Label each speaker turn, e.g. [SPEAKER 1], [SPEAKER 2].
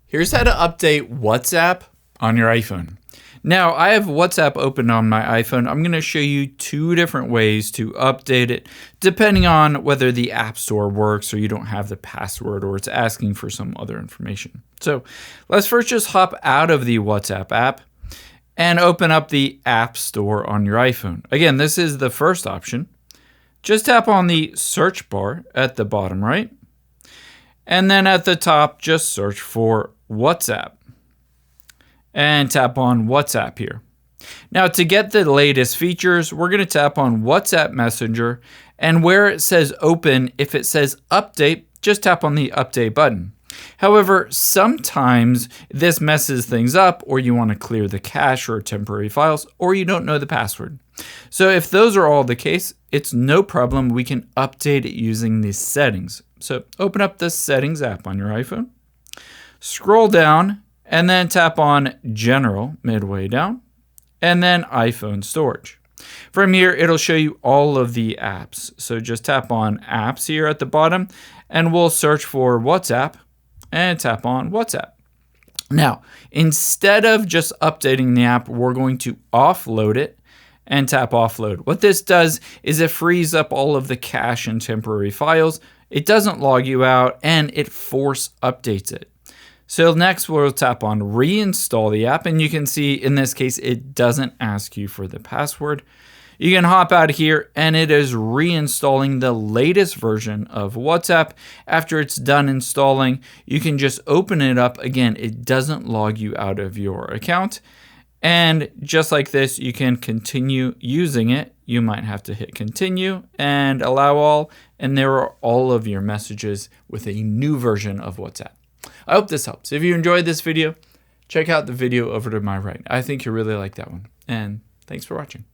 [SPEAKER 1] Here's how to update WhatsApp on your iPhone. Now, I have WhatsApp open on my iPhone. I'm going to show you two different ways to update it, depending on whether the App Store works or you don't have the password or it's asking for some other information. So let's first just hop out of the WhatsApp app and open up the App Store on your iPhone. Again, this is the first option. Just tap on the search bar at the bottom right. And then at the top, just search for WhatsApp. And tap on WhatsApp here. Now, to get the latest features, we're going to tap on WhatsApp Messenger. And where it says open, if it says update, just tap on the update button. However, sometimes this messes things up, or you want to clear the cache or temporary files, or you don't know the password. So if those are all the case, it's no problem. We can update it using these settings. So open up the Settings app on your iPhone, scroll down, and then tap on General midway down, and then iPhone Storage. From here, it'll show you all of the apps. So just tap on Apps here at the bottom, and we'll search for WhatsApp, and tap on WhatsApp. Now, instead of just updating the app, we're going to offload it and tap Offload. What this does is it frees up all of the cache and temporary files. It doesn't log you out, and it force updates it. So next we'll tap on Reinstall the app, and you can see in this case it doesn't ask you for the password. You can hop out here, and it is reinstalling the latest version of WhatsApp. After it's done installing, you can just open it up. Again, it doesn't log you out of your account. And just like this, you can continue using it. You might have to hit continue and allow all, and there are all of your messages with a new version of WhatsApp. I hope this helps. If you enjoyed this video, check out the video over to my right. I think you'll really like that one. And thanks for watching.